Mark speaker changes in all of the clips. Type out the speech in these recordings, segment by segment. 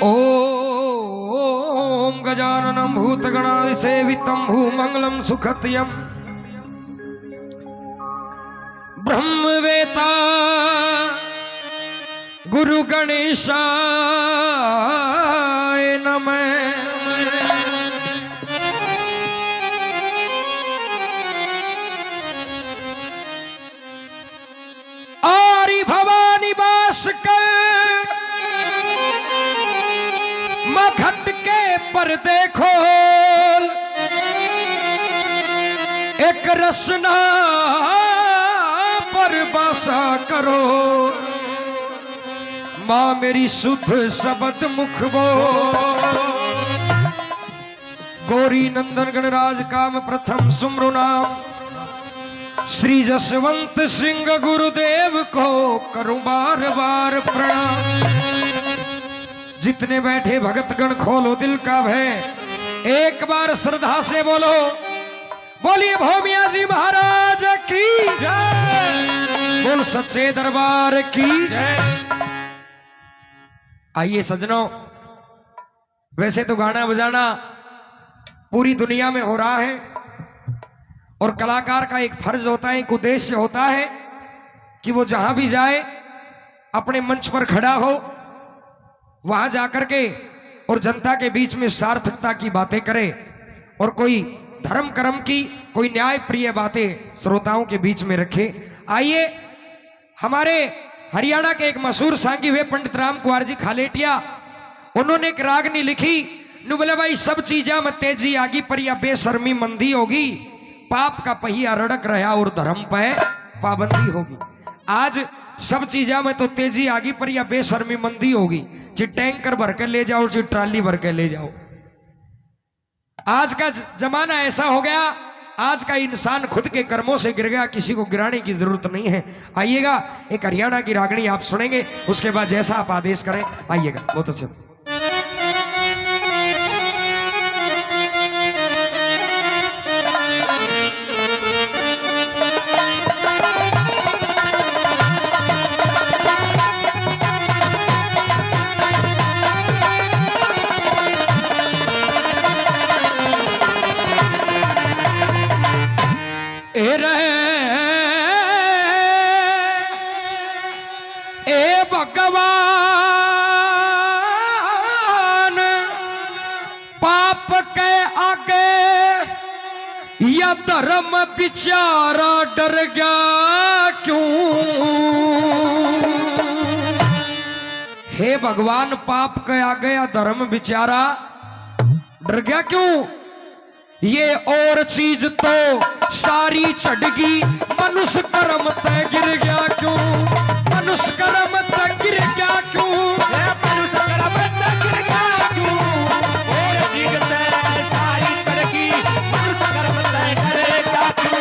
Speaker 1: ओम गजाननं भूतगणादिसेवितं भूमंगलं सुखत्यं ब्रह्मवेता गुरु गणेशाय नमः। आरी भवानी बास कर मखट के पर्दे खोल, एक रसना पर बसा करो, माँ मेरी शुद्ध शब्द मुख बोल। गौरी नंदन गणराज काम प्रथम सुमरो नाम, श्री जसवंत सिंह गुरुदेव को करूं बार बार प्रणाम। जितने बैठे भगतगण खोलो दिल का भय, एक बार श्रद्धा से बोलो, बोलिए भोमिया जी महाराज की जय, बोल सच्चे दरबार की जय। आइए सज्जनों, वैसे तो गाना बजाना पूरी दुनिया में हो रहा है और कलाकार का एक फर्ज होता है, एक उद्देश्य होता है कि वो जहां भी जाए अपने मंच पर खड़ा हो, वहां जाकर के और जनता के बीच में सार्थकता की बातें करे और कोई धर्म कर्म की, कोई न्याय प्रिय बातें श्रोताओं के बीच में रखे। आइए, हमारे हरियाणा के एक मशहूर सांगी हुए पंडित राम कुमार जी खालेटिया, उन्होंने एक रागनी लिखी, नु बोले भाई सब चीजा में तेजी आगी पर या बेशर्मी मंदी होगी, पाप का पहिया रड़क रहा और धर्म पे पाबंदी होगी। आज सब चीजा में तो तेजी आगी पर या बेशर्मी मंदी होगी, जी टैंकर भर के ले जाओ, जी ट्राली भर के ले जाओ। आज का जमाना ऐसा हो गया, आज का इंसान खुद के कर्मों से गिर गया, किसी को गिराने की जरूरत नहीं है। आइएगा, एक हरियाणा की रागनी आप सुनेंगे, उसके बाद जैसा आप आदेश करें। आइएगा, बहुत अच्छा। ए भगवान पाप के आगे या धर्म बिचारा डर गया क्यों? हे भगवान पाप के आगे या धर्म बिचारा डर गया क्यों? ये और चीज तो सारी चढ़गी, मनुष्य कर्म तय गिर गया क्यों? मनुष्य कर्म तय गिर गया क्यों? मनुष्य कर्म तय गिर गया क्यों? और चीज तय सारी चढ़गी, मनुष्य कर्म तय गिर गया क्यों?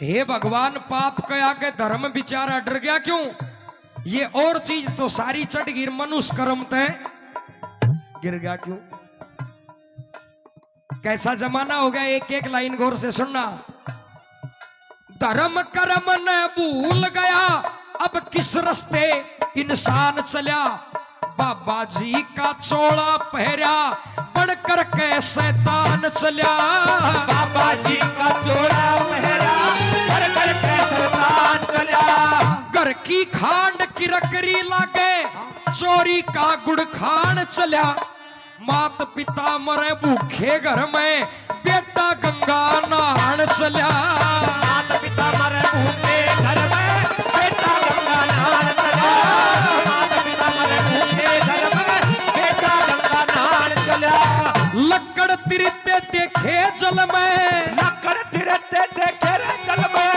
Speaker 1: हे भगवान पाप के आगे धर्म बिचारा डर गया क्यों? ये और चीज तो सारी चढ़ गिर, मनुष्य कर्म तय गिर गया क्यों? कैसा जमाना हो गया, एक एक लाइन गौर से सुनना। धर्म कर्म न भूल गया, अब किस रास्ते इंसान चला? बाबा जी का चोला पहरा, बढ़कर के शैतान चला। बाबा जी का चोला पहरा, बढ़कर के शैतान चला। घर की खांड की रकरी लागे, चोरी का गुड़ खान चला। मात पिता मरे भूखे घर में, बेटा गंगा नहान चला। मात पिता मरे भूखे घर में, बेटा गंगा नहान चला। मात पिता मरे भूखे घर में, बेटा गंगा नहान चला। लकड़ तिरते देखे जल में, लकड़ तिरते देखे जल में,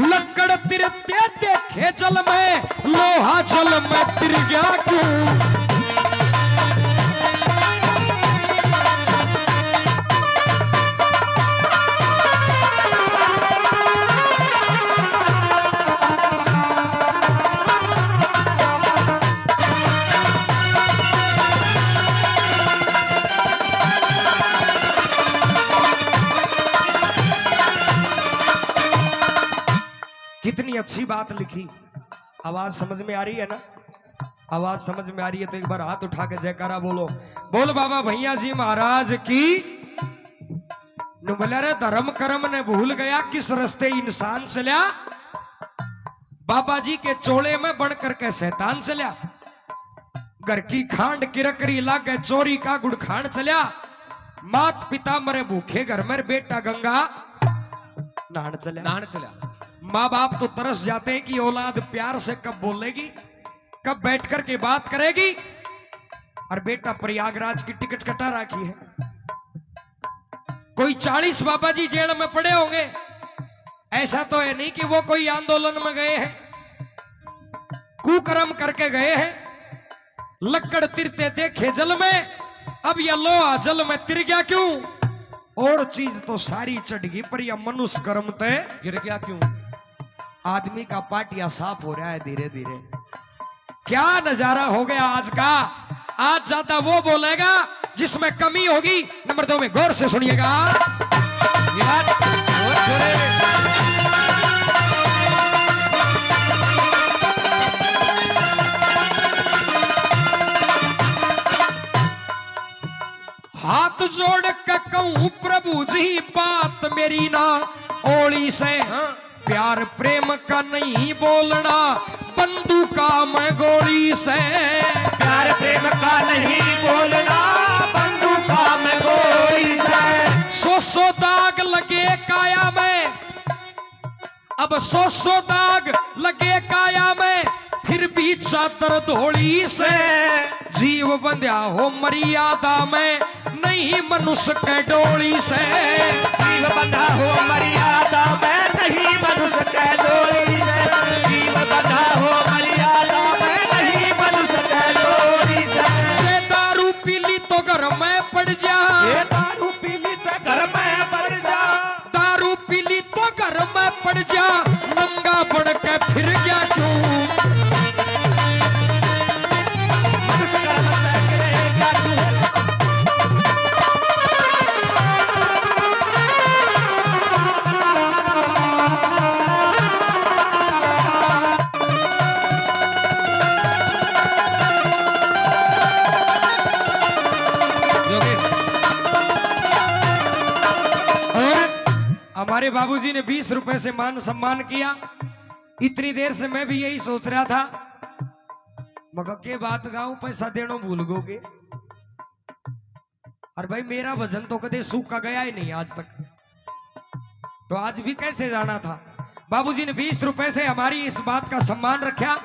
Speaker 1: लकड़ तिरते देखे जल में, लोहा जल में तिर गया क्यों? अच्छी बात लिखी। आवाज समझ में आ रही है ना? आवाज समझ में आ रही है तो एक बार हाथ उठा के जयकारा बोलो। बोल बाबा भैया जी महाराज की। बोला रे धर्म कर्म ने भूल गया, किस रास्ते इंसान चलिया। बाबा जी के चोले में बढ़ करके शैतान चलिया। घर की खांड किरकरी लागे चोरी का गुड़ खान चलिया। मात पिता मरे भूखे घर में, बेटा गंगा नहान चलिया। माँ बाप तो तरस जाते हैं कि औलाद प्यार से कब बोलेगी, कब बैठ कर के बात करेगी। और बेटा प्रयागराज की टिकट कटा रखी है। कोई 40 बाबा जी जेल में पड़े होंगे। ऐसा तो है नहीं कि वो कोई आंदोलन में गए हैं, कुकर्म करके गए हैं। लक्कड़ तिरते देखे जल में, अब यह लोहा जल में तिर गया क्यों? और चीज तो सारी चढ़ गई, पर यह मनुष्य कर्म ते गिर गया क्यों? आदमी का पाटिया साफ हो रहा है धीरे धीरे। क्या नजारा हो गया आज का। आज ज्यादा वो बोलेगा जिसमें कमी होगी। नंबर 2 में गौर से सुनिएगा। हाथ जोड़ के कहूं प्रभु जी बात मेरी ना ओली से। प्यार प्रेम का नहीं बोलना, बंदूका में गोली से।
Speaker 2: प्यार प्रेम का नहीं बोलना, बंदूका में गोली से।
Speaker 1: सौ दाग लगे काया में, अब सौ दाग लगे काया में, फिर भी चादर धोली से। जीव बंध्या हो मर्यादा में, नहीं मनुष्य के डोली से।
Speaker 2: जीव बंधा हो मर्यादा में, नहीं मनुष्य के डोली से। जीव बंधा हो मर्यादा में, नहीं मनुष्य के डोली से।
Speaker 1: ये दारू पीली तो घर में पड़ जा।
Speaker 2: ये दारू पीली तो घर में पड़ जा।
Speaker 1: दारू पीली तो घर में पड़ जा। नंगा पड़ के फिर गया क्यों? हमारे बाबूजी ने 20 रुपए से मान सम्मान किया। इतनी देर से मैं भी यही सोच रहा था, मगर के बात गाऊं पैसा देना भूल गोगे। और भाई मेरा वजन तो कदे सूखा गया ही नहीं आज तक, तो आज भी कैसे जाना था। बाबूजी ने 20 रुपए से हमारी इस बात का सम्मान रखा।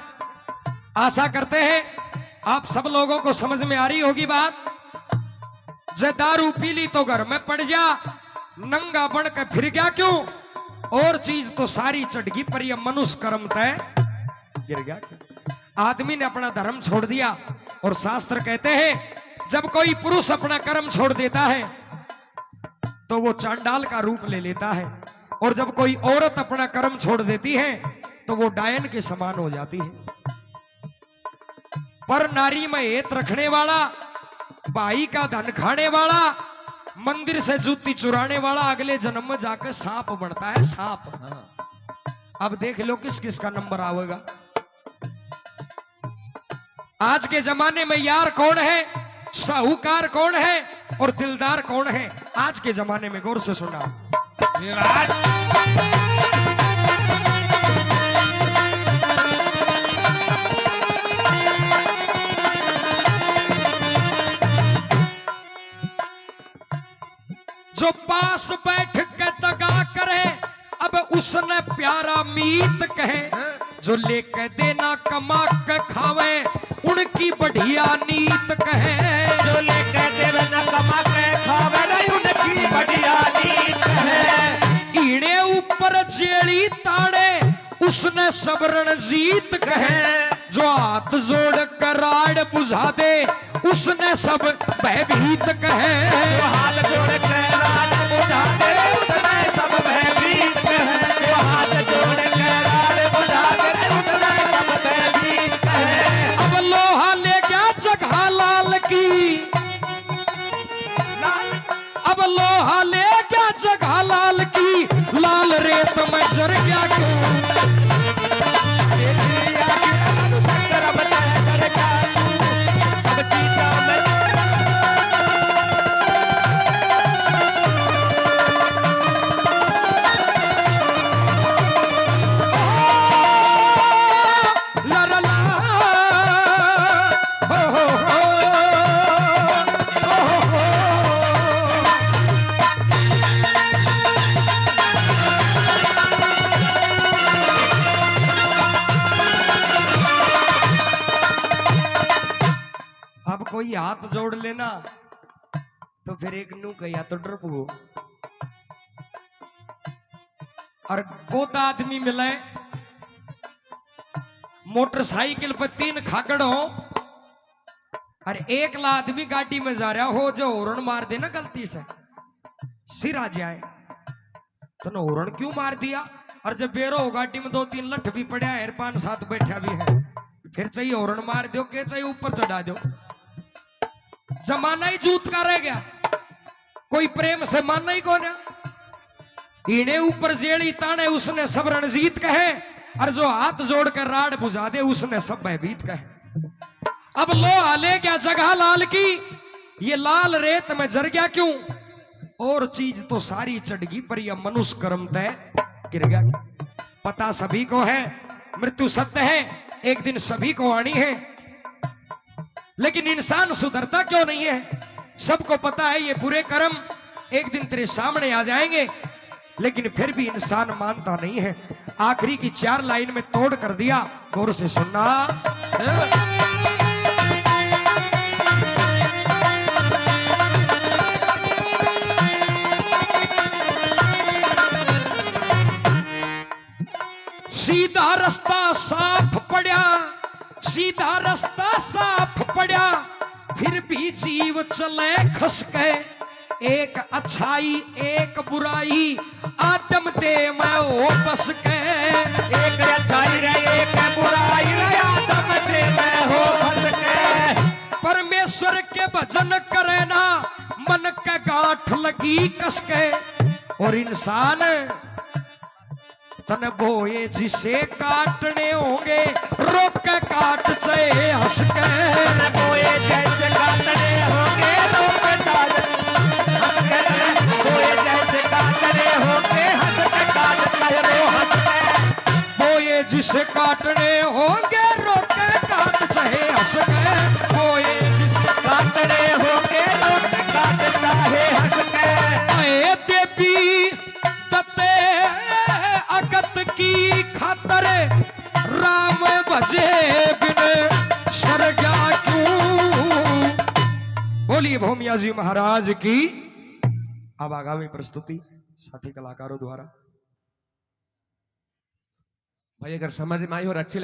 Speaker 1: आशा करते हैं आप सब लोगों को समझ में आ रही होगी बात। जे दारू पीली तो घर में पड़ जा, नंगा बन के फिर गया क्यों? और चीज तो सारी चढ़गी, पर यह मनुष्य कर्म तय गिर गया क्यों? आदमी ने अपना धर्म छोड़ दिया। और शास्त्र कहते हैं जब कोई पुरुष अपना कर्म छोड़ देता है तो वो चांडाल का रूप ले लेता है, और जब कोई औरत अपना कर्म छोड़ देती है तो वो डायन के समान हो जाती है। पर नारी में हेत रखने वाला, भाई का धन खाने वाला, मंदिर से जूती चुराने वाला अगले जन्म में जाकर सांप बनता है, सांप। अब देख लो किस किस का नंबर आवेगा। आज के जमाने में यार कौन है, साहूकार कौन है और दिलदार कौन है, आज के जमाने में गौर से सुना। जो पास बैठ के दगा करे अब उसने प्यारा मीत कहे। जो लेके देना कमा के खावे उनकी बढ़िया नीत कहे।
Speaker 2: जो लेके देना कमा के खावे नहीं उनकी बढ़िया नीत कहे।
Speaker 1: ईड़े ऊपर जेड़ी ताड़े उसने सब रणजीत कहे। जो हाथ जोड़ कर राड बुझा दे उसने सब भयभीत कहे।
Speaker 2: जो हाथ जोड़ कर राड बुझा दे उसने सब भयभीत कहे। जो हाथ जोड़ कर राड बुझा दे उसने सब भयभीत कहे।
Speaker 1: अब लोहा ले गया जगह लाल की, अब लोहा ले गया जगह लाल की, लाल रेत में जर गया क्यों? हाथ जोड़ लेना तो फिर एक नू कहिया तो डर पगो। और गोदा आदमी मिले मोटरसाइकिल पर 3 खागड़ हो और एक ला आदमी गाड़ी में जा रहा हो, जो हॉर्न मार देना गलती से सिर आ जाए तो न हॉर्न क्यों मार दिया। और जब बेरो हो गाड़ी में 2-3 लठ भी पड़ा है, 5-7 बैठा भी है, फिर चाहिए हॉर्न मार दो के चाहिए ऊपर चढ़ा दो। जमाना ही जूत का रह गया, कोई प्रेम से मानना ही कौन है। इन्हें ऊपर जेड़ी ताने उसने सब रणजीत कहे, और जो हाथ जोड़ कर राड बुझा दे उसने सब भयभीत कहे। अब लो आले क्या जगह लाल की, ये लाल रेत में जर गया क्यों। और चीज तो सारी चढ़गी पर यह मनुष्य कर्म तय गिर गया। पता सभी को है मृत्यु सत्य है, एक दिन सभी को आनी है, लेकिन इंसान सुधरता क्यों नहीं है। सबको पता है ये बुरे कर्म एक दिन तेरे सामने आ जाएंगे, लेकिन फिर भी इंसान मानता नहीं है। आखिरी की 4 लाइन में तोड़ कर दिया, गौर से सुनना। सीधा रास्ता साफ पड़ा, सीधा रास्ता साफ पड़ा, फिर भी जीव चले खसके। एक अच्छाई एक बुराई आदम दे मैं हो बस के।
Speaker 2: एक अच्छाई रे एक बुराई रे आदम दे मैं हो बस के।
Speaker 1: परमेश्वर के भजन करे ना मन के गांठ लगी कसके। और इंसान तन बोए जिसे काटने होंगे रोक के काट चाहे हंस के।
Speaker 2: तन बोए जैसे काटने होंगे रोक के काट हंस के। बोए जैसे काटने होंगे हंस के काट चाहे रो हंस के।
Speaker 1: बोए जिसे काटने होंगे रोक के काट चाहे हंस के। बोए जिसे
Speaker 2: काटने होंगे रोक के काट चाहे हंस के।
Speaker 1: आए देवी दत्ते अगत की खातर राम भजे बिन सरगा क्यों। बोलिए भूमिया जी महाराज की। अब आगामी प्रस्तुति साथी कलाकारों द्वारा।
Speaker 3: भाई अगर समझ में आई और अच्छी लगे